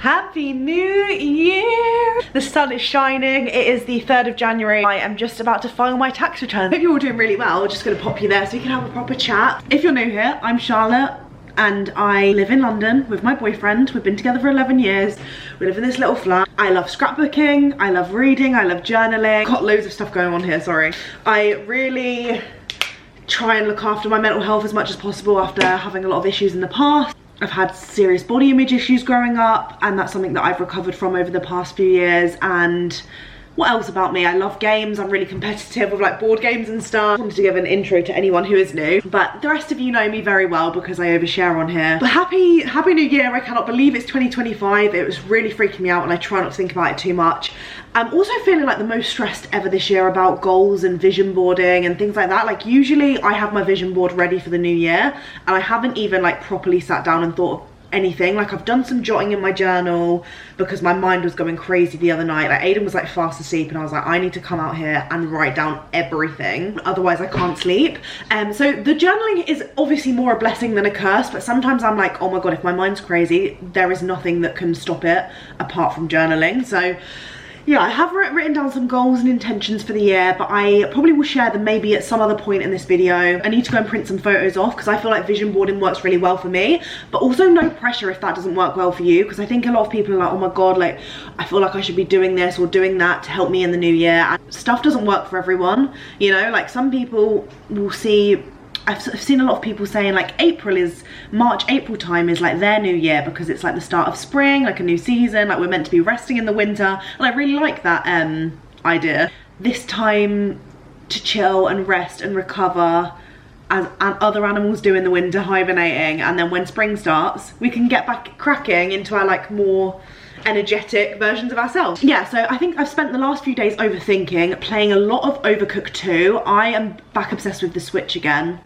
Happy New Year! The sun is shining. It is the 3rd of January. I am just about to file my tax return. Hope you're all doing really well. We're just going to pop you there so we can have a proper chat. If you're new here, I'm Charlotte and I live in London with my boyfriend. We've been together for 11 years. We live in this little flat. I love scrapbooking, I love reading, I love journaling. Got loads of stuff going on here, sorry. I really try and look after my mental health as much as possible after having a lot of issues in the past. I've had serious body image issues growing up, and that's something that I've recovered from over the past few years. And what else about me? I love games. I'm really competitive with like board games and stuff. I wanted to give an intro to anyone who is new, but the rest of you know me very well because I overshare on here. But happy New Year. I cannot believe it's 2025. It was really freaking me out and I try not to think about it too much. I'm also feeling like the most stressed ever this year about goals and vision boarding and things like that. Like usually I have my vision board ready for the new year and I haven't even like properly sat down and thought of anything. Like I've done some jotting in my journal because my mind was going crazy the other night. Like Aiden was like fast asleep and I was like, I need to come out here and write down everything, otherwise I can't sleep. So the journaling is obviously more a blessing than a curse, but sometimes I'm like, oh my god, if my mind's crazy, there is nothing that can stop it apart from journaling. So yeah, I have written down some goals and intentions for the year, but I probably will share them maybe at some other point in this video. I need to go and print some photos off because I feel like vision boarding works really well for me, but also no pressure if that doesn't work well for you, because I think a lot of people are like, oh my god, like I feel like I should be doing this or doing that to help me in the new year. And stuff doesn't work for everyone, you know, like some people will see, I've seen a lot of people saying like March, April time is like their new year because it's like the start of spring, like a new season, like we're meant to be resting in the winter, and I really like that idea. This time to chill and rest and recover as other animals do in the winter, hibernating, and then when spring starts we can get back cracking into our like more energetic versions of ourselves. Yeah, so I think I've spent the last few days overthinking, playing a lot of Overcooked 2. I am back obsessed with the Switch again.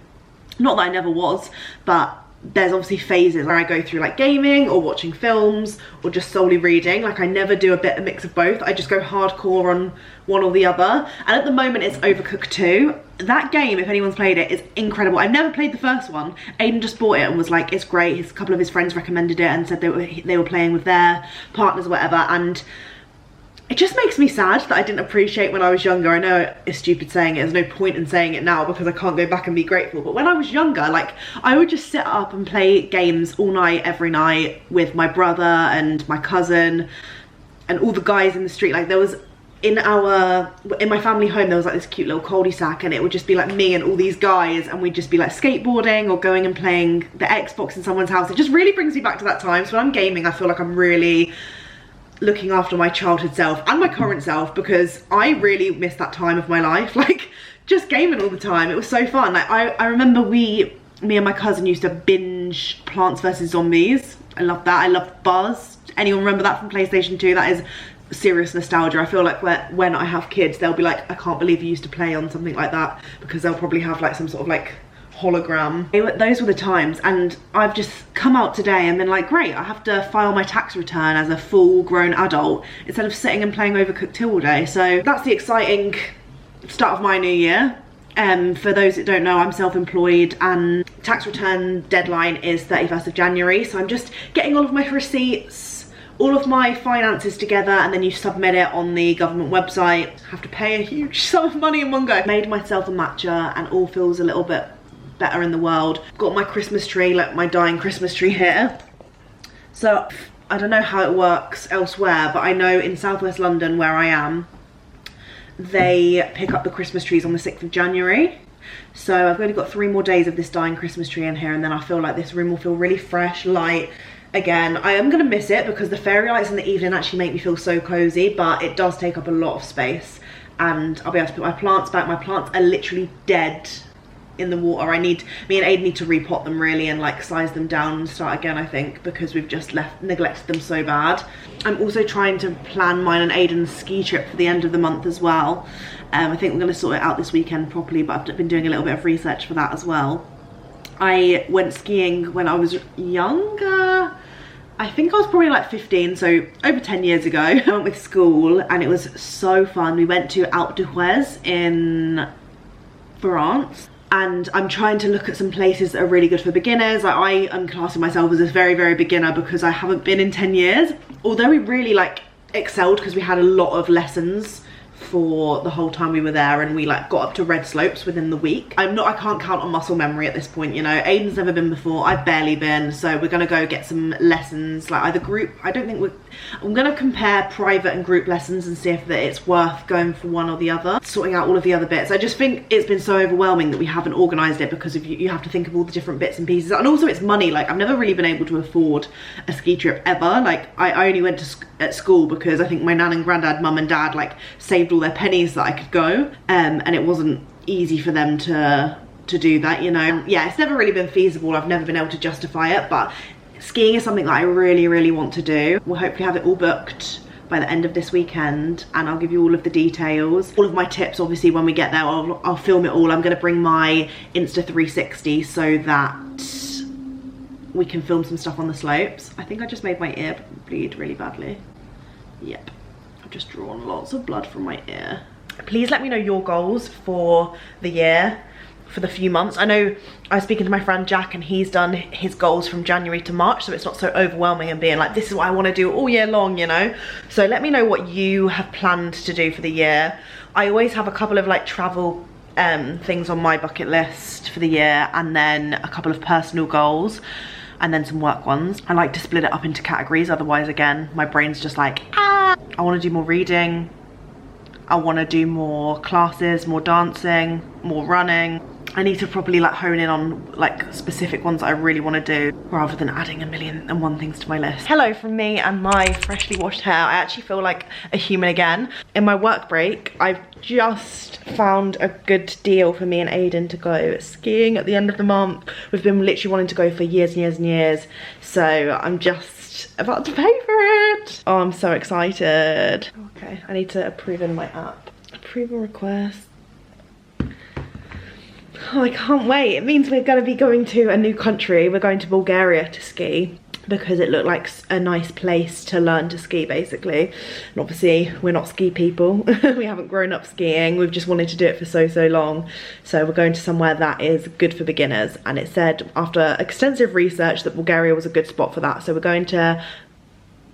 Not that I never was, but there's obviously phases where I go through like gaming or watching films or just solely reading. Like I never do a mix of both. I just go hardcore on one or the other. And at the moment it's Overcooked 2. That game, if anyone's played it, is incredible. I've never played the first one. Aiden just bought it and was like, it's great. A couple of his friends recommended it and said they were playing with their partners or whatever. And it just makes me sad that I didn't appreciate when I was younger. I know it's stupid saying it, there's no point in saying it now because I can't go back and be grateful. But when I was younger, like I would just sit up and play games all night, every night with my brother and my cousin and all the guys in the street. Like there was, in my family home, there was like this cute little cul-de-sac and it would just be like me and all these guys and we'd just be like skateboarding or going and playing the Xbox in someone's house. It just really brings me back to that time. So when I'm gaming, I feel like I'm really looking after my childhood self and my current self because I really miss that time of my life, like just gaming all the time. It was so fun. Like I remember me and my cousin used to binge Plants vs Zombies. I love that. I love Buzz. Anyone remember that from PlayStation 2? That is serious nostalgia. I feel like when I have kids, they'll be like, I can't believe you used to play on something like that, because they'll probably have like some sort of like hologram. Those were the times, and I've just come out today and been like, great, I have to file my tax return as a full grown adult instead of sitting and playing Overcooked 2 all day. So that's the exciting start of my new year. For those that don't know, I'm self-employed and tax return deadline is 31st of January. So I'm just getting all of my receipts, all of my finances together, and then you submit it on the government website. Have to pay a huge sum of money in one go. Made myself a matcha and all feels a little bit better in the world. Got my Christmas tree, like my dying Christmas tree here. So I don't know how it works elsewhere, but I know in southwest London where I am, they pick up the Christmas trees on the 6th of January. So I've only got 3 more days of this dying Christmas tree in here, and then I feel like this room will feel really fresh, light again. I am gonna miss it because the fairy lights in the evening actually make me feel so cozy, but it does take up a lot of space, and I'll be able to put my plants back. My plants are literally dead in the water. Me and Aiden need to repot them really and like size them down and start again, I think, because we've just neglected them so bad. I'm also trying to plan mine and Aiden's ski trip for the end of the month as well. I think we're going to sort it out this weekend properly, but I've been doing a little bit of research for that as well. I went skiing when I was younger. I think I was probably like 15, so over 10 years ago. I went with school and it was so fun. We went to Alpe d'Huez in France. And I'm trying to look at some places that are really good for beginners. Like I am classing myself as a very, very beginner because I haven't been in 10 years. although we really like excelled because we had a lot of lessons for the whole time we were there, and we like got up to red slopes within the week. I can't count on muscle memory at this point, you know. Aiden's never been before, I've barely been, so we're gonna go get some lessons, like either group, I'm gonna compare private and group lessons and see if that it's worth going for one or the other, sorting out all of the other bits. I just think it's been so overwhelming that we haven't organised it because of you have to think of all the different bits and pieces, and also it's money. Like I've never really been able to afford a ski trip ever. Like I only went to at school because I think my nan and granddad, mum and dad like saved all their pennies that I could go, and it wasn't easy for them to do that, you know. Yeah, it's never really been feasible. I've never been able to justify it, but skiing is something that I really want to do. We'll hopefully have it all booked by the end of this weekend, and I'll give you all of the details, all of my tips. Obviously when we get there I'll film it all. I'm going to bring my Insta 360 so that we can film some stuff on the slopes. I think I just made my ear bleed really badly. Yep, I've just drawn lots of blood from my ear. Please let me know your goals for the year, for the few months. I know I was speaking to my friend Jack, and he's done his goals from January to March, so it's not so overwhelming and being like, this is what I want to do all year long, you know. So let me know what you have planned to do for the year. I always have a couple of like travel things on my bucket list for the year, and then a couple of personal goals, and then some work ones. I like to split it up into categories, otherwise again my brain's just like, ah. I want to do more reading, I want to do more classes, more dancing, more running. I need to properly like hone in on like specific ones that I really want to do, rather than adding a million and one things to my list. Hello from me and my freshly washed hair. I actually feel like a human again. In my work break, I've just found a good deal for me and Aiden to go skiing at the end of the month. We've been literally wanting to go for years and years and years, so I'm just about to pay for it. Oh, I'm so excited. Okay, I need to approve in my app. Approve a request. Oh, I can't wait. It means we're going to be going to a new country. We're going to Bulgaria to ski because it looked like a nice place to learn to ski, basically. And obviously we're not ski people. We haven't grown up skiing. We've just wanted to do it for so long. So we're going to somewhere that is good for beginners. And it said after extensive research that Bulgaria was a good spot for that. So we're going to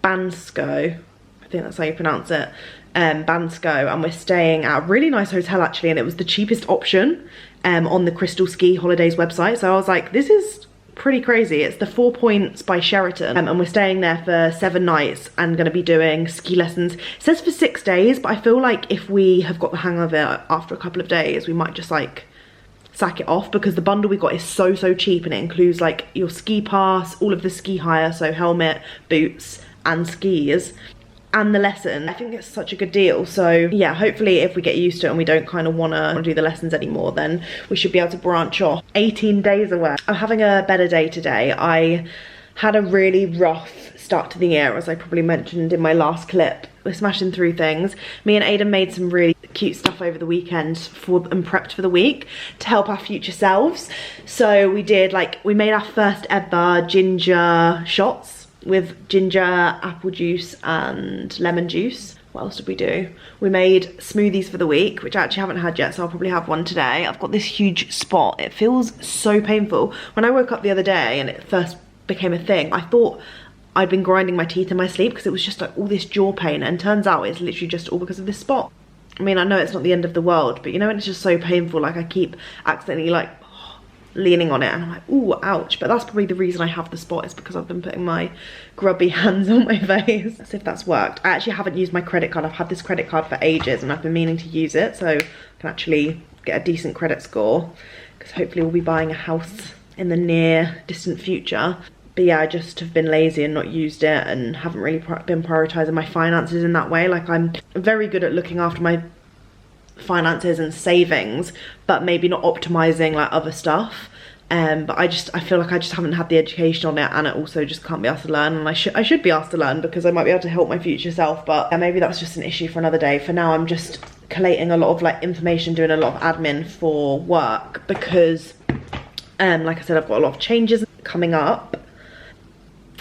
Bansko. I think that's how you pronounce it. Bansko, and we're staying at a really nice hotel actually, and it was the cheapest option on the Crystal Ski Holidays website. So I was like, this is pretty crazy. It's the 4 Points by Sheraton, and we're staying there for 7 nights and going to be doing ski lessons. It says for 6 days, but I feel like if we have got the hang of it after a couple of days, we might just like sack it off, because the bundle we got is so cheap, and it includes like your ski pass, all of the ski hire, so helmet, boots and skis, and the lesson. I think it's such a good deal. So yeah, hopefully if we get used to it and we don't kind of want to do the lessons anymore, then we should be able to branch off. 18 days away. I'm having a better day today. I had a really rough start to the year, as I probably mentioned in my last clip. We're smashing through things. Me and Aiden made some really cute stuff over the weekend and prepped for the week to help our future selves. So we did we made our first ever ginger shots with ginger, apple juice and lemon juice. What else did we do? We made smoothies for the week, which I actually haven't had yet, so I'll probably have one today. I've got this huge spot. It feels so painful. When I woke up the other day and it first became a thing, I thought I'd been grinding my teeth in my sleep because it was just like all this jaw pain, and turns out it's literally just all because of this spot. I mean, I know it's not the end of the world, but you know when it's just so painful, like I keep accidentally leaning on it and I'm like, ooh, ouch. But that's probably the reason I have the spot, is because I've been putting my grubby hands on my face. Let's see if that's worked. I actually haven't used my credit card. I've had this credit card for ages and I've been meaning to use it, so I can actually get a decent credit score, because hopefully we'll be buying a house in the near distant future. But yeah, I just have been lazy and not used it, and haven't really been prioritizing my finances in that way. Like, I'm very good at looking after my finances and savings, but maybe not optimizing like other stuff. But I feel like I just haven't had the education on it, and I also just can't be asked to learn, and I should be asked to learn because I might be able to help my future self, but maybe that's just an issue for another day. For now, I'm just collating a lot of information, doing a lot of admin for work, because like I said, I've got a lot of changes coming up.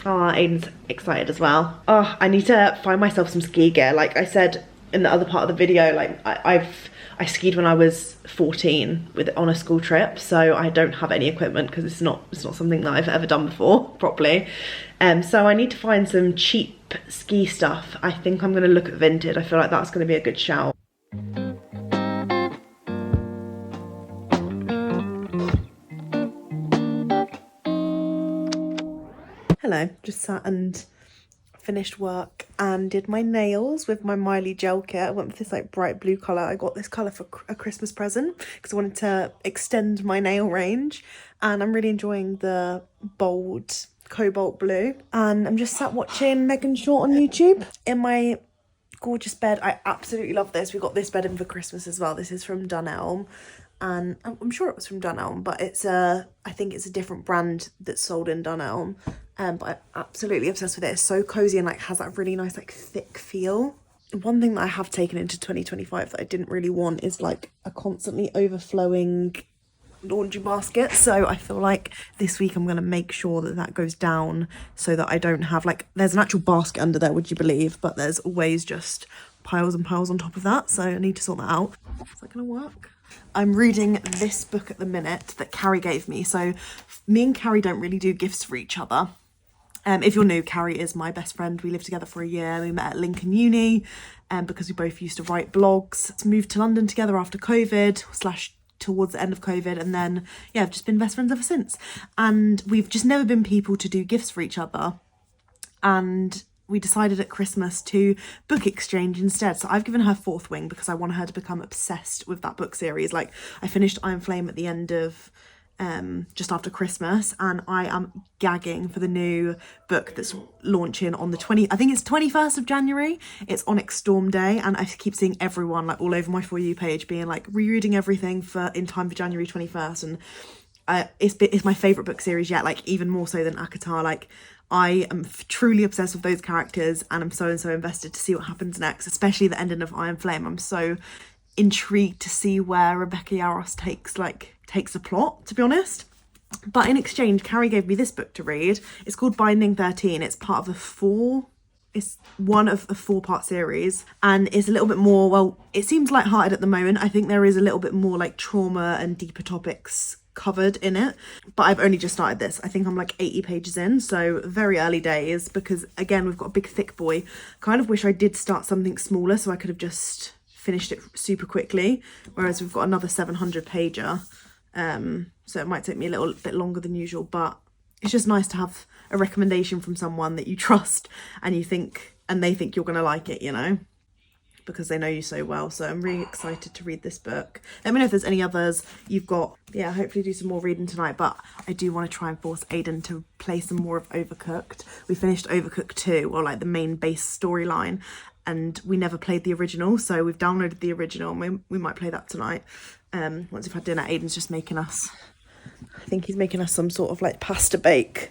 Oh, Aiden's excited as well. Oh, I need to find myself some ski gear. Like I said in the other part of the video, like I skied when I was 14 on a school trip, so I don't have any equipment because it's not something that I've ever done before properly. So I need to find some cheap ski stuff. I think I'm going to look at Vinted. I feel like that's going to be a good shout. Hello, just sat and finished work and did my nails with my Miley gel kit. I went with this like bright blue colour. I got this colour for a Christmas present because I wanted to extend my nail range, and I'm really enjoying the bold cobalt blue. And I'm just sat watching Megan Short on YouTube in my gorgeous bed. I absolutely love this. We got this bed in for Christmas as well. This is from Dunelm, and I'm sure it was from Dunelm, but I think it's a different brand that's sold in Dunelm. But I'm absolutely obsessed with it. It's so cozy and like has that really nice like thick feel. One thing that I have taken into 2025 that I didn't really want is like a constantly overflowing laundry basket. So I feel like this week I'm going to make sure that that goes down so that I don't have like, there's an actual basket under there, would you believe? But there's always just piles and piles on top of that. So I need to sort that out. Is that going to work? I'm reading this book at the minute that Carrie gave me. So me and Carrie don't really do gifts for each other. If you're new, Carrie is my best friend. We lived together for a year. We met at Lincoln Uni because we both used to write blogs. Moved to London together after COVID / towards the end of COVID, and then yeah, I've just been best friends ever since. And we've just never been people to do gifts for each other. And we decided at Christmas to book exchange instead. So I've given her Fourth Wing because I want her to become obsessed with that book series. Like I finished Iron Flame at the end of just after Christmas, and I am gagging for the new book that's launching on the 21st of January. It's Onyx Storm Day, and I keep seeing everyone like all over my For You page being like rereading everything in time for January 21st, and it's my favourite book series yet, like even more so than ACOTAR. Like I am truly obsessed with those characters, and I'm so invested to see what happens next, especially the ending of Iron Flame. I'm so intrigued to see where Rebecca Yarros takes the plot, to be honest. But in exchange, Carrie gave me this book to read. It's called Binding 13. It's it's one of a 4-part series, and it's a little bit more, well, it seems lighthearted at the moment. I think there is a little bit more like trauma and deeper topics covered in it, but I've only just started this. I think I'm like 80 pages in, so very early days, because again, we've got a big thick boy. Kind of wish I did start something smaller so I could have just finished it super quickly, whereas we've got another 700 pager, so it might take me a little bit longer than usual. But it's just nice to have a recommendation from someone that you trust and they think you're gonna like it, you know, because they know you so well. So I'm really excited to read this book. Let me know if there's any others you've got. Yeah, hopefully do some more reading tonight, but I do want to try and force Aiden to play some more of Overcooked. We finished Overcooked 2, or like the main base storyline, and we never played the original, so we've downloaded the original, and we might play that tonight. Once we've had dinner. Aiden's just making us, I think he's making us some sort of like pasta bake,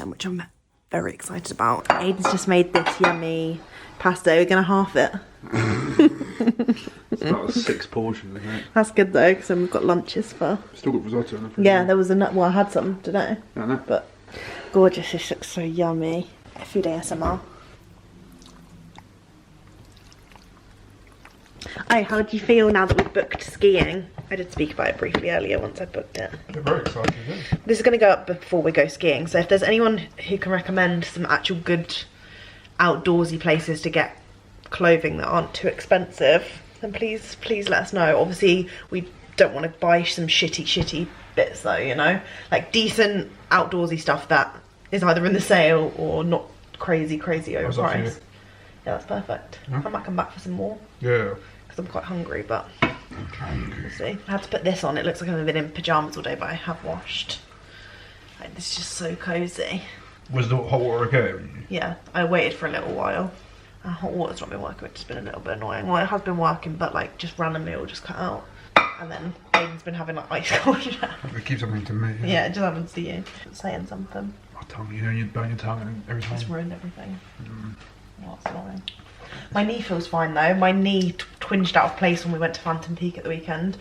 which I'm very excited about. Aiden's just made this yummy pasta. We're gonna half it. It's about 6 portions, isn't it? That's good though, because then we've got lunches for. Still got risotto in the fridge. Yeah, there was well, I had some today. I know. But gorgeous. This looks so yummy. Food ASMR. Oh, how do you feel now that we've booked skiing? I did speak about it briefly earlier once I booked it. They're very excited, yeah. This is going to go up before we go skiing, so if there's anyone who can recommend some actual good outdoorsy places to get clothing that aren't too expensive, then please let us know. Obviously we don't want to buy some shitty bits though, you know, like decent outdoorsy stuff that is either in the sale or not crazy overpriced. Yeah, that's perfect. Yeah. I might come back for some more. Yeah. I'm quite hungry, but we'll see. I had to put this on. It looks like I've been in pyjamas all day, but I have washed. Like, this is just so cozy. Was the hot water okay? Yeah, I waited for a little while. Hot water's not been working, it's just been a little bit annoying. Well, it has been working, but like just randomly it'll just cut out. And then Aiden's been having like ice cold shower. It keeps happening to me. Yeah, it just happens to you. It's saying something. My tongue, you know, you bang your tongue and everything. It's ruined everything. Oh, that's annoying. My knee feels fine though. My knee twinged out of place when we went to Phantom Peak at the weekend.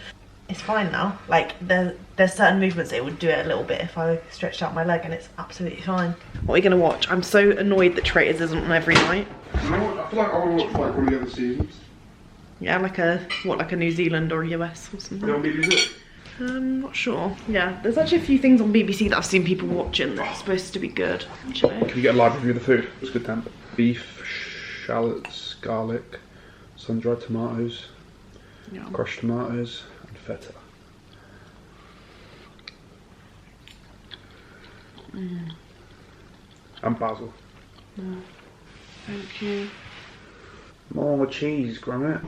It's fine now. Like there's certain movements that it would do it a little bit if I stretched out my leg, and it's absolutely fine. What are we gonna watch? I'm so annoyed that Traitors isn't on every night. You know what? I feel like I want to watch like one of the other seasons. Yeah, like a New Zealand or a US or something. On BBC? Not sure. Yeah, there's actually a few things on BBC that I've seen people watching that are supposed to be good. Actually. Can you get a live review of the food? It's good temp. Beef, shallots, garlic, sun-dried tomatoes, crushed tomatoes, and feta. And basil. Thank you. More cheese, Gromit.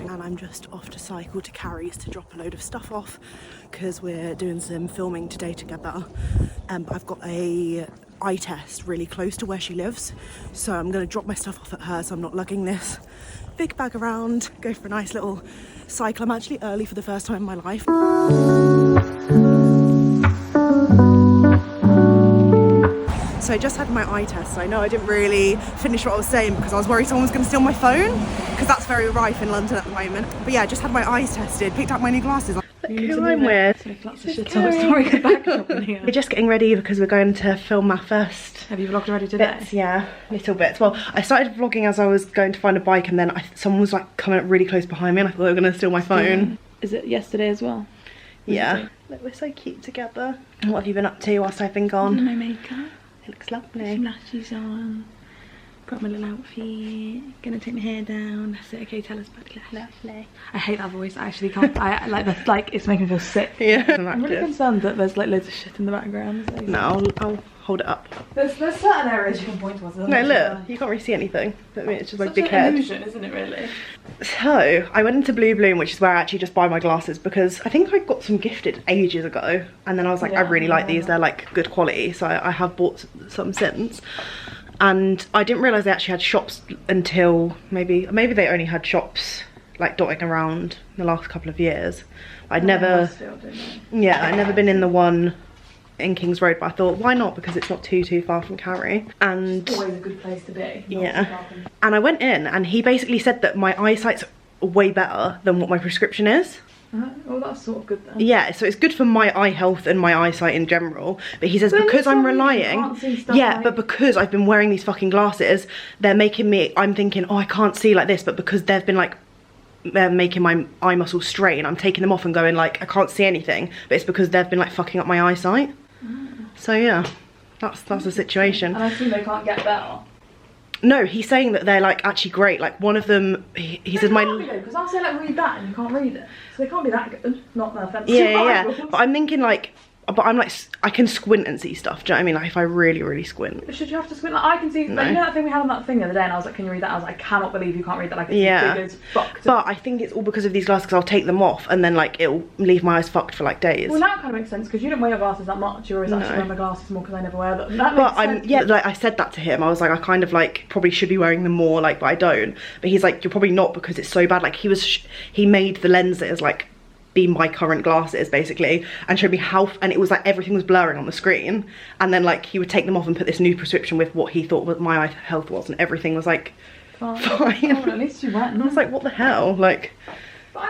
And I'm just off to cycle to Enquiries to drop a load of stuff off because we're doing some filming today together. I've got a eye test really close to where she lives, so I'm going to drop my stuff off at her so I'm not lugging this big bag around, go for a nice little cycle. I'm actually early for the first time in my life. So I just had my eye test, so I know I didn't really finish what I was saying because I was worried someone was going to steal my phone, because that's very rife in London at the moment. But yeah, I just had my eyes tested, picked up my new glasses. Look who I'm with. We're just getting ready because we're going to film our first. Have you vlogged already today? Bits, yeah, little bits. Well, I started vlogging as I was going to find a bike, and then someone was like coming up really close behind me and I thought they were going to steal my phone. Is it yesterday as well? Yeah. Look, we're so cute together. And what have you been up to whilst I've been gone? My makeup. It looks lovely. Some lashes on. Got my little outfit. Gonna take my hair down. That's it. Okay, tell us about it. Lovely. I hate that voice. I actually can't. I like it's making me feel sick. Yeah. I'm really concerned that there's like loads of shit in the background. So. No, I'll hold it up. There's certain areas you can point towards. No, look, you can't really see anything. I mean, it's just like Such big an head. illusion, isn't it? Really. So I went into Blue Bloom, which is where I actually just buy my glasses because I think I got some gifted ages ago, and then I was like, I really like these. They're like good quality, so I have bought some since. And I didn't realise they actually had shops until maybe they only had shops like dotting around the last couple of years. I'd never been in the one in King's Road, but I thought, why not, because it's not too far from Carrie, and it's always a good place to be. Yeah. And I went in and he basically said that my eyesight's way better than what my prescription is. Well, that's sort of good then. Yeah, so it's good for my eye health and my eyesight in general. But he says because I'm relying, but because I've been wearing these fucking glasses, they're making me, I'm thinking, oh, I can't see like this, but because they've been like, they're making my eye muscles strain, I'm taking them off and going like, I can't see anything, but it's because they've been like fucking up my eyesight. So yeah, that's the situation. And I assume they can't get better. No, he's saying that they're like actually great. Like one of them, he says my. Because I'll say like read that and you can't read it, so they can't be that good. Not that offensive. Yeah. But I'm thinking like, but I'm like, I can squint and see stuff. Do you know what I mean? Like if I really squint. Should you have to squint? Like I can see. Like, you know that thing we had on that thing the other day, and I was like, can you read that? I was like, I cannot believe you can't read that. Like it's big as fuck. But I think it's all because of these glasses. Because I'll take them off and then like it'll leave my eyes fucked for like days. Well, now it kind of makes sense because you don't wear your glasses that much. You always actually wear my glasses more because I never wear them. That makes sense. Like I said that to him. I was like, I kind of like probably should be wearing them more, like, but I don't. But he's like, you're probably not because it's so bad. Like he made the lenses like be my current glasses basically and showed me how, and it was like everything was blurring on the screen, and then like he would take them off and put this new prescription with what he thought what my eye health was, and everything was like fine. Oh, at least you went. And I was like, what the hell, like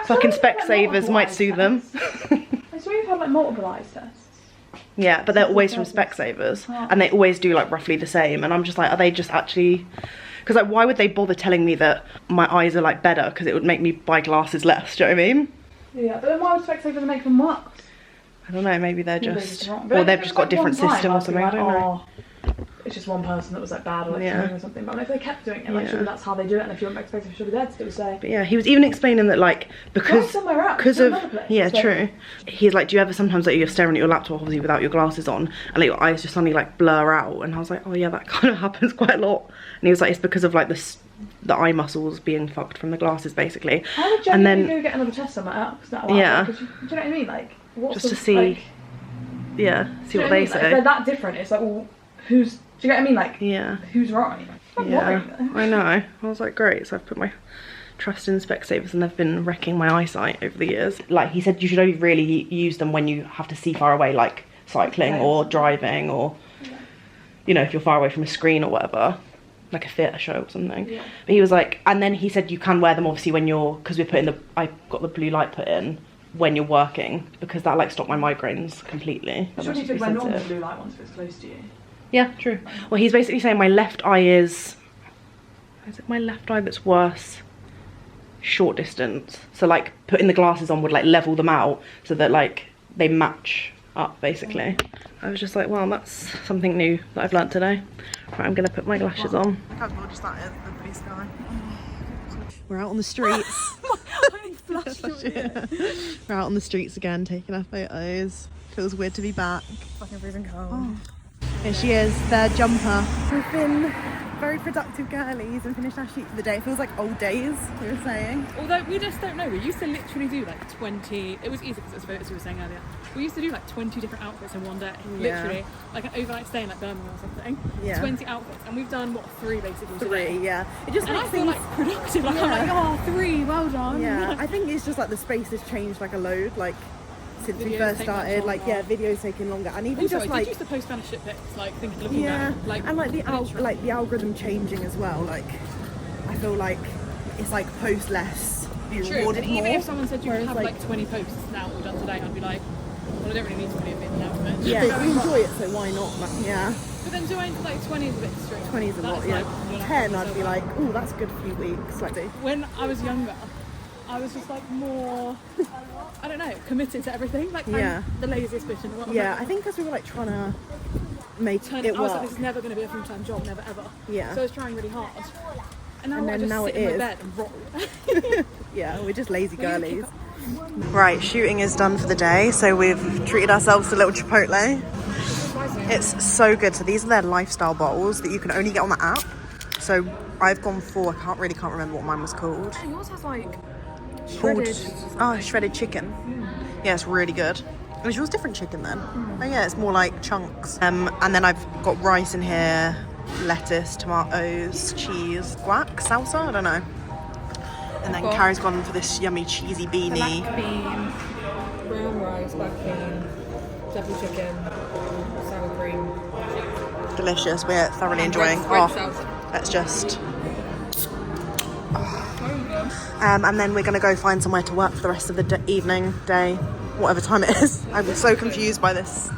fucking Specsavers might sue them. I swear you've had like multiple eye tests. Yeah, but they're always from Specsavers, and they always do like roughly the same, and I'm just like, are they just actually, because like why would they bother telling me that my eyes are like better, because it would make me buy glasses less, do you know what I mean? Yeah, but then why would Specsavers make them worse? I don't know, maybe they're just, or they've just got a different system or something, I don't know. It's just one person that was like bad or like or something, but if they kept doing it, like surely that's how they do it, and if you want Specsavers, should be there to still say. But yeah, he was even explaining that like, because of, yeah, true. He's like, do you ever sometimes like you're staring at your laptop obviously without your glasses on, and like your eyes just suddenly like blur out, and I was like, oh yeah, that kind of happens quite a lot. And he was like, it's because of like the eye muscles being fucked from the glasses basically. I would genuinely go get another test on my app. Yeah. Do you know what I mean? Like, what's just to see, like, see what they say. Like, if they're that different, it's like, well, who's, do you get what I mean? Like, who's right? Yeah, I know. I was like, great. So I've put my trust in Specsavers, and they've been wrecking my eyesight over the years. Like he said, you should only really use them when you have to see far away, like cycling or driving, or you know, if you're far away from a screen or whatever. like a theatre show or something. Yeah. But he was like, and then he said you can wear them obviously when you're, because we're putting I got the blue light put in when you're working, because that like stopped my migraines completely. Surely you could wear normal blue light ones if it's close to you. Yeah, true. Well, he's basically saying my left eye is it my left eye that's worse short distance? So like putting the glasses on would like level them out so that like they match up basically. I was just like, well, that's something new that I've learnt today. Right, I'm gonna put my glasses on. Look how gorgeous that is, the blue sky. We're out on the streets. We're out on the streets again, taking our photos. Feels weird to be back. Fucking freezing cold. Oh. Here she is, their jumper. We've been very productive girlies and finished our shoot for the day. It feels like old days, we were saying. Although we just don't know, we used to literally do like 20, it was easy because it was photos we were saying earlier. We used to do like 20 different outfits in one day, literally. Like an overnight stay in like Birmingham or something. Yeah. 20 outfits, and we've done, what, 3 basically today. 3, yeah. It just makes I feel like productive, like I'm like, oh, 3, well done. Yeah, I think it's just like the space has changed like a load, like since we first started, like videos taking longer, and even also, just like, did you used to post kind of shit pics, like looking back, like, and like the algorithm changing as well. Like I feel like it's like post less, be rewarded more. Even if someone said you could have like 20 posts now all done today, I'd be like, well, I don't really need 20 of it now. Yeah, we enjoy it, so why not? Like, yeah. But then join to like 20 is a bit strange. 20 is a lot, yeah. Like, 10, I'd be like, oh, that's a good few weeks. Like, when I was younger, I was just like more, I don't know, committed to everything. Like, I'm the laziest bitch in the world. Yeah, I think because we were like trying to make it work. I was like, this is never going to be a full-time job, never ever. Yeah. So I was trying really hard. And now I just sit in my bed and roll. Yeah, we're just lazy girlies. Right, shooting is done for the day, so we've treated ourselves to a little Chipotle. It's so good. So these are their lifestyle bottles that you can only get on the app. So I've gone for, I can't remember what mine was called. Oh, yours has like shredded chicken. Yeah, it's really good. Was yours different chicken then? Oh yeah, it's more like chunks. And then I've got rice in here, lettuce, tomatoes, cheese, guac, salsa, I don't know. And then Carrie's gone for this yummy cheesy beanie. Black bean, brown rice, black bean, double chicken, sour cream. Delicious, we're thoroughly enjoying. Let's just... and then we're going to go find somewhere to work for the rest of the evening, day, whatever time it is. I'm so confused by this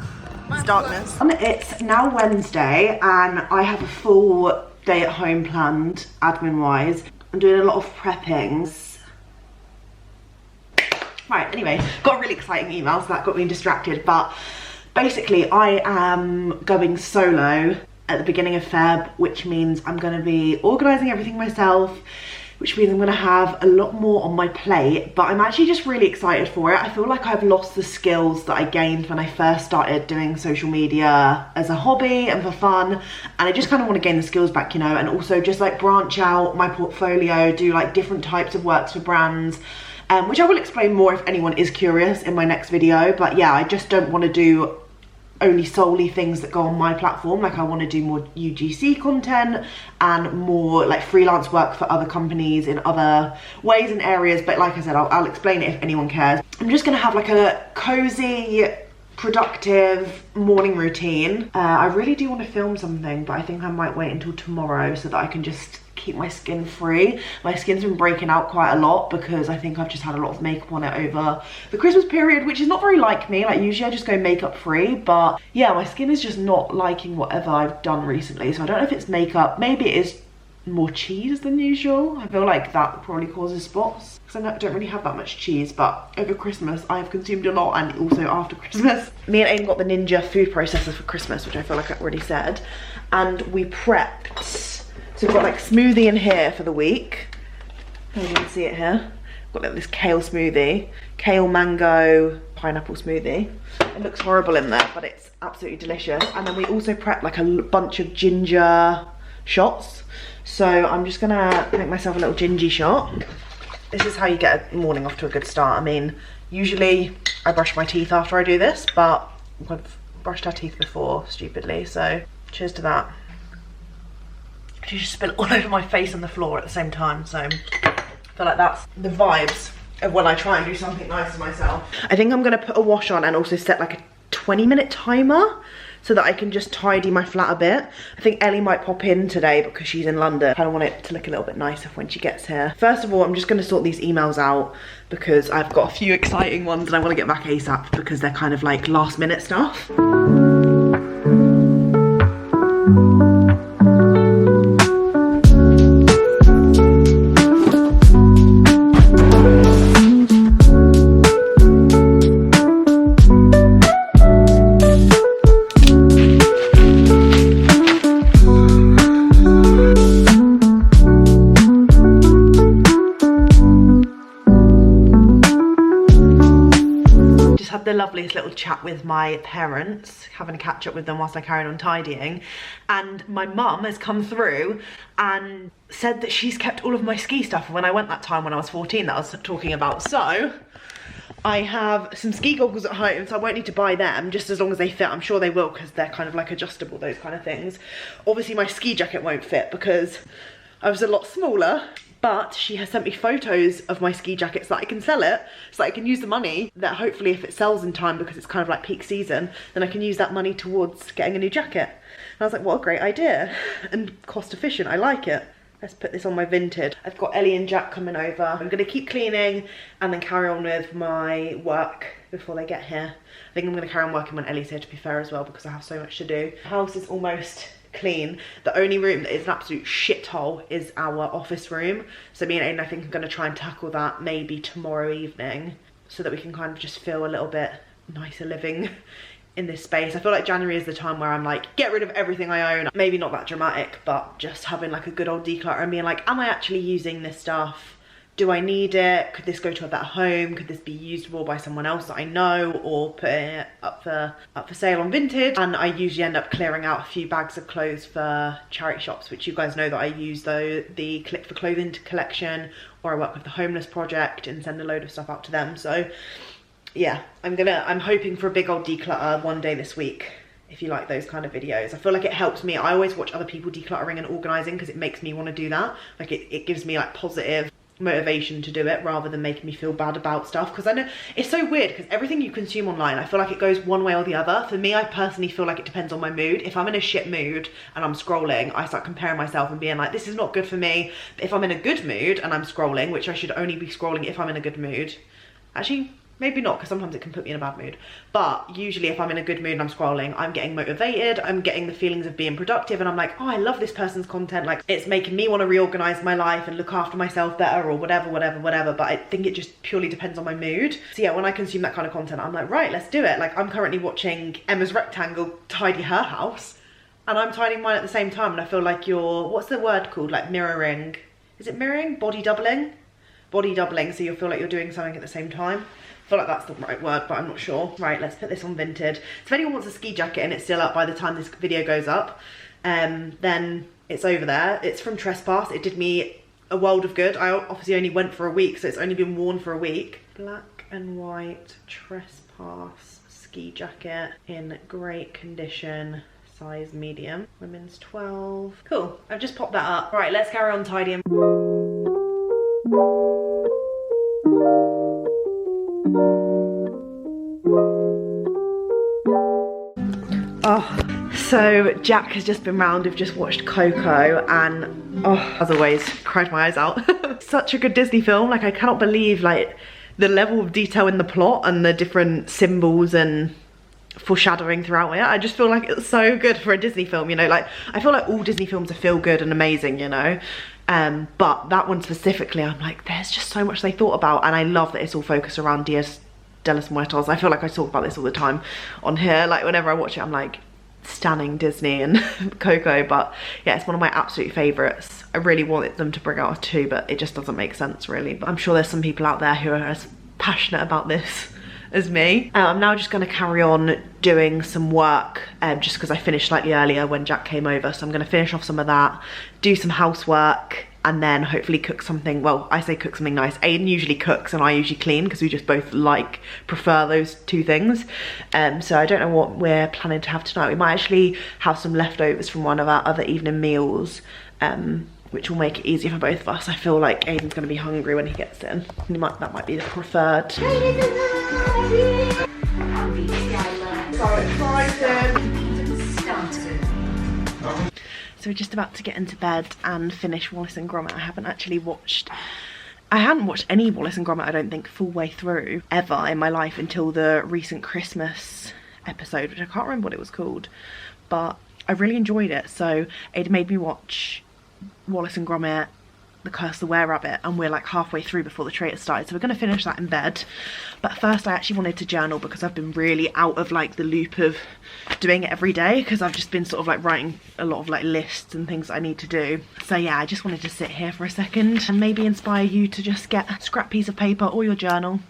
darkness. It's now Wednesday and I have a full day at home planned, admin-wise. I'm doing a lot of prepping. Right, anyway, got a really exciting email, so that got me distracted, but basically I am going solo at the beginning of Feb, which means I'm going to be organising everything myself, which means I'm going to have a lot more on my plate, but I'm actually just really excited for it. I feel like I've lost the skills that I gained when I first started doing social media as a hobby and for fun, and I just kind of want to gain the skills back, you know, and also just like branch out my portfolio, do like different types of works for brands, which I will explain more if anyone is curious in my next video. But yeah, I just don't want to do only solely things that go on my platform. Like I want to do more UGC content and more like freelance work for other companies in other ways and areas. But like I said, I'll explain it if anyone cares. I'm just gonna have like a cozy, productive morning routine. I really do want to film something, but I think I might wait until tomorrow so that I can just keep my skin free. My skin's been breaking out quite a lot because I think I've just had a lot of makeup on it over the Christmas period, which is not very like me. Like usually I just go makeup free, but yeah, my skin is just not liking whatever I've done recently. So I don't know if it's makeup, maybe it is more cheese than usual. I feel like that probably causes spots because I don't really have that much cheese, but over Christmas I have consumed a lot, and also after Christmas. Me and Aiden got the Ninja food processor for Christmas, which I feel like I already said, and we prepped. So we've got like smoothie in here for the week. You can see it here. Got like this kale smoothie, kale mango pineapple smoothie. It looks horrible in there, but it's absolutely delicious. And then we also prepped like a bunch of ginger shots. So I'm just gonna make myself a little gingy shot. This is how you get a morning off to a good start. I mean, usually I brush my teeth after I do this, but I've brushed our teeth before, stupidly. So cheers to that. I just spill all over my face and the floor at the same time, so I feel like that's the vibes of when I try and do something nice to myself. I think I'm gonna put a wash on and also set like a 20-minute timer so that I can just tidy my flat a bit. I think Ellie might pop in today because she's in London. I kind of want it to look a little bit nicer when she gets here. First of all, I'm just going to sort these emails out because I've got a few exciting ones and I want to get back ASAP because they're kind of like last minute stuff. The loveliest little chat with my parents, having a catch up with them whilst I carried on tidying, and my mum has come through and said that she's kept all of my ski stuff when I went that time when I was 14 that I was talking about. So I have some ski goggles at home, so I won't need to buy them, just as long as they fit. I'm sure they will because they're kind of like adjustable, those kind of things. Obviously my ski jacket won't fit because I was a lot smaller. But she has sent me photos of my ski jacket so that I can sell it, so that I can use the money that hopefully if it sells in time, because it's kind of like peak season, then I can use that money towards getting a new jacket. And I was like, what a great idea. And cost efficient, I like it. Let's put this on my Vinted. I've got Ellie and Jack coming over. I'm gonna keep cleaning and then carry on with my work before they get here. I think I'm gonna carry on working when Ellie's here, to be fair, as well, because I have so much to do. The house is almost clean. The only room that is an absolute shithole is our office room. So me and Aiden, I think, I'm going to try and tackle that maybe tomorrow evening so that we can kind of just feel a little bit nicer living in this space. I feel like January is the time where I'm like, get rid of everything I own. Maybe not that dramatic, but just having like a good old declutter and being like, am I actually using this stuff? Do I need it? Could this go to a better home? Could this be usable by someone else that I know, or put it up for sale on Vinted? And I usually end up clearing out a few bags of clothes for charity shops, which you guys know that I use, though, the Click for Clothing collection, or I work with the Homeless Project and send a load of stuff out to them. So yeah, I'm hoping for a big old declutter one day this week. If you like those kind of videos, I feel like it helps me. I always watch other people decluttering and organising because it makes me want to do that. Like it gives me like positive motivation to do it rather than making me feel bad about stuff, because I know it's so weird because everything you consume online, I feel like it goes one way or the other. For me, I personally feel like it depends on my mood. If I'm in a shit mood and I'm scrolling, I start comparing myself and being like, this is not good for me. But if I'm in a good mood and I'm scrolling, which I should only be scrolling if I'm in a good mood, actually maybe not, because sometimes it can put me in a bad mood, but usually if I'm in a good mood and I'm scrolling, I'm getting motivated, I'm getting the feelings of being productive, and I'm like, oh, I love this person's content, like it's making me want to reorganize my life and look after myself better, or whatever. But I think it just purely depends on my mood. So yeah, when I consume that kind of content, I'm like, right, let's do it. Like I'm currently watching Emma's Rectangle tidy her house, and I'm tidying mine at the same time, and I feel like you're, what's the word called, like mirroring, is it mirroring? Body doubling, so you'll feel like you're doing something at the same time. I feel like that's the right word, but I'm not sure. Right, let's put this on Vinted. So if anyone wants a ski jacket and it's still up by the time this video goes up, then it's over there. It's from Trespass. It did me a world of good. I obviously only went for a week, so it's only been worn for a week. Black and white Trespass ski jacket in great condition, size medium. Women's 12. Cool, I've just popped that up. Right, let's carry on tidying. Oh, so Jack has just been round. We've just watched Coco and, oh, as always, cried my eyes out. Such a good Disney film. Like, I cannot believe like the level of detail in the plot and the different symbols and foreshadowing throughout it. I just feel like it's so good for a Disney film, you know. Like, I feel like all Disney films are feel good and amazing, you know. But that one specifically, I'm like, there's just so much they thought about, and I love that it's all focused around Dias de los Muertos. I feel like I talk about this all the time on here. Like, whenever I watch it, I'm like, stunning Disney and Coco. But yeah, it's one of my absolute favourites. I really wanted them to bring out a 2, but it just doesn't make sense really. But I'm sure there's some people out there who are as passionate about this as me. I'm now just going to carry on doing some work, just because I finished slightly earlier when Jack came over. So I'm going to finish off some of that, do some housework, and then hopefully cook something. Well, I say cook something nice. Aiden usually cooks and I usually clean, because we just both prefer those two things. So I don't know what we're planning to have tonight. We might actually have some leftovers from one of our other evening meals, which will make it easier for both of us. I feel like Aiden's gonna be hungry when he gets in. That might be the preferred. So excited. we're just about to get into bed and finish Wallace and Gromit. I hadn't watched any Wallace and Gromit, I don't think, full way through ever in my life until the recent Christmas episode, which I can't remember what it was called, but I really enjoyed it. So it made me watch Wallace and Gromit, The Curse of the Were-Rabbit, and we're like halfway through before the traitor started, so we're going to finish that in bed. But first I actually wanted to journal because I've been really out of like the loop of doing it every day, because I've just been sort of like writing a lot of like lists and things I need to do. So yeah, I just wanted to sit here for a second and maybe inspire you to just get a scrap piece of paper or your journal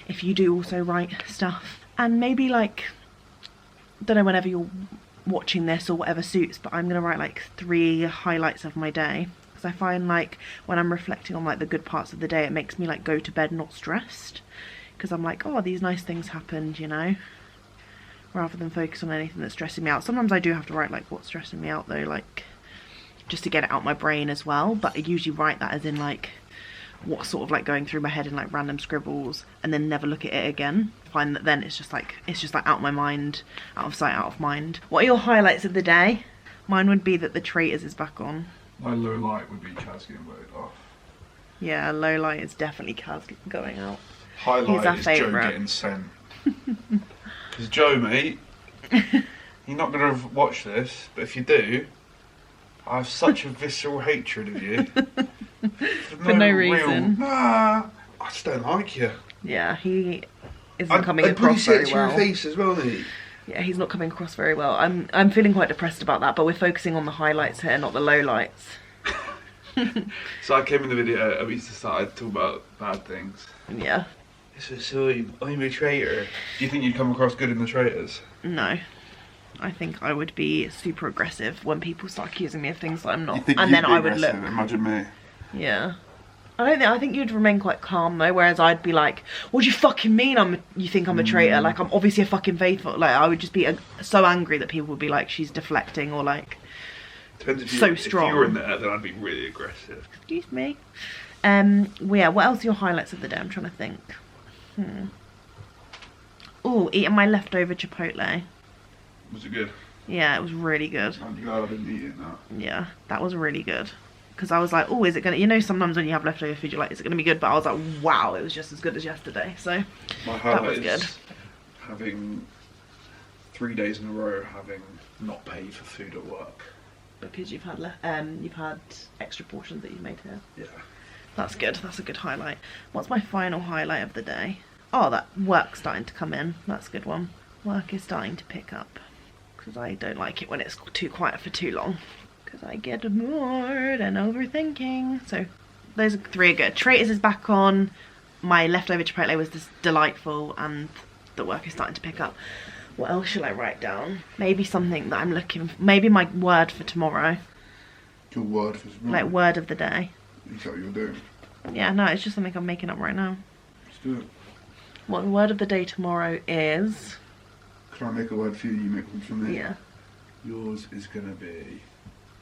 if you do also write stuff, and maybe like, don't know, whenever you're watching this or whatever suits, but I'm gonna write like 3 highlights of my day, because I find like when I'm reflecting on like the good parts of the day, it makes me like go to bed not stressed, because I'm like, oh, these nice things happened, you know, rather than focus on anything that's stressing me out. Sometimes I do have to write like what's stressing me out though, like just to get it out my brain as well, but I usually write that as in like what's sort of like going through my head in like random scribbles, and then never look at it again. I find that then it's just like out of my mind, out of sight, out of mind. What are your highlights of the day? Mine would be that the Traitors is back on. My low light would be Chaz getting voted off. Yeah, low light is definitely Kaz going out. Highlight is Joe getting sent. Because Joe, mate, you're not going to watch this, but if you do, I have such a visceral hatred of you. For no reason. Nah, I just don't like you. Yeah, he isn't coming across very well. I appreciate your face as well, mate. Yeah, he's not coming across very well. I'm feeling quite depressed about that, but we're focusing on the highlights here, not the lowlights. So I came in the video and we started talking about bad things. Yeah. So I'm a traitor. Do you think you'd come across good in the Traitors? No. I think I would be super aggressive when people start accusing me of things that I'm not. And then I would look. Imagine me. Yeah. I think you'd remain quite calm though, whereas I'd be like, what do you fucking mean you think I'm a traitor? Like, I'm obviously a fucking faithful. Like, I would just be so angry that people would be like, she's deflecting, or like, depends if so strong. If you were in there, then I'd be really aggressive. Excuse me. Well, yeah, what else are your highlights of the day? I'm trying to think. Oh, eating my leftover Chipotle. Was it good? Yeah, it was really good. I'm glad I didn't eat it now. Yeah, that was really good. Because I was like, oh, is it gonna, you know, sometimes when you have leftover food, you're like, is it gonna be good? But I was like, wow, it was just as good as yesterday. So that was good. Having 3 days in a row having not paid for food at work. Because you've had extra portions that you've made here. Yeah. That's good. That's a good highlight. What's my final highlight of the day? Oh, that work's starting to come in. That's a good one. Work is starting to pick up. Because I don't like it when it's too quiet for too long. Because I get bored and overthinking. So those 3 are good. Traitors is back on. My leftover Chipotle was just delightful, and the work is starting to pick up. What else shall I write down? Maybe something that I'm looking for. Maybe my word for tomorrow. Your word for tomorrow? Like word of the day. Is that what you're doing? Yeah, no, it's just something I'm making up right now. Let's do it. What the word of the day tomorrow is... Can I make a word for you, you make one for me? Yeah. Yours is going to be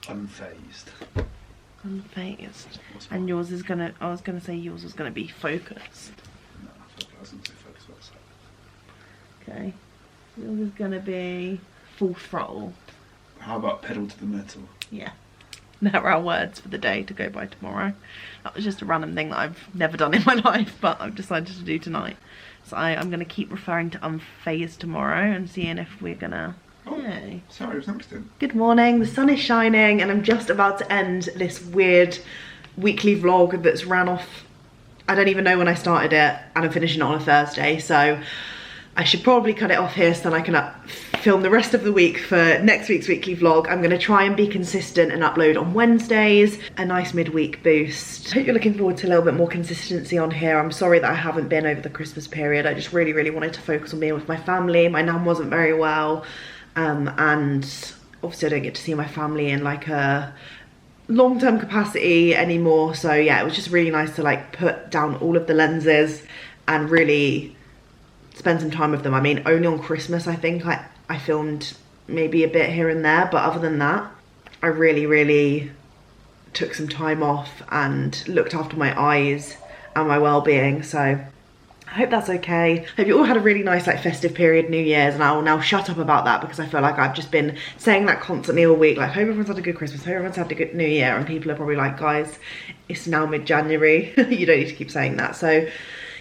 unfazed. Unfazed. And yours is going to... I was going to say yours was going to be focused. No, I was going to say focused. What's that? Okay. Yours is going to be full throttle. How about pedal to the metal? Yeah. There are our words for the day to go by tomorrow. That was just a random thing that I've never done in my life, but I've decided to do tonight. So I'm going to keep referring to unfazed tomorrow and seeing if we're going to... Oh, hey. Sorry, it was next in. Good morning, the sun is shining and I'm just about to end this weird weekly vlog that's ran off... I don't even know when I started it, and I'm finishing it on a Thursday, so... I should probably cut it off here so then I can film the rest of the week for next week's weekly vlog. I'm going to try and be consistent and upload on Wednesdays, a nice midweek boost. I hope you're looking forward to a little bit more consistency on here. I'm sorry that I haven't been over the Christmas period. I just really, really wanted to focus on being with my family. My nan wasn't very well, and obviously I don't get to see my family in like a long-term capacity anymore. So yeah, it was just really nice to like put down all of the lenses and really spend some time with them. I mean, only on Christmas I think I filmed maybe a bit here and there, but other than that I really took some time off and looked after my eyes and my well-being. So I hope that's okay. Hope you all had a really nice like festive period, New Year's, and I will now shut up about that because I feel like I've just been saying that constantly all week. Like, hope everyone's had a good Christmas, hope everyone's had a good New Year, and people are probably like, guys, it's now mid-January. You don't need to keep saying that. So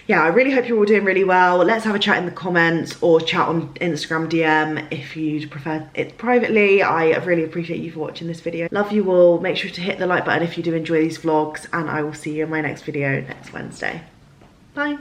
yeah, I really hope you're all doing really well. Let's have a chat in the comments or chat on Instagram DM if you'd prefer it privately. I really appreciate you for watching this video. Love you all. Make sure to hit the like button if you do enjoy these vlogs, and I will see you in my next video next Wednesday. Bye.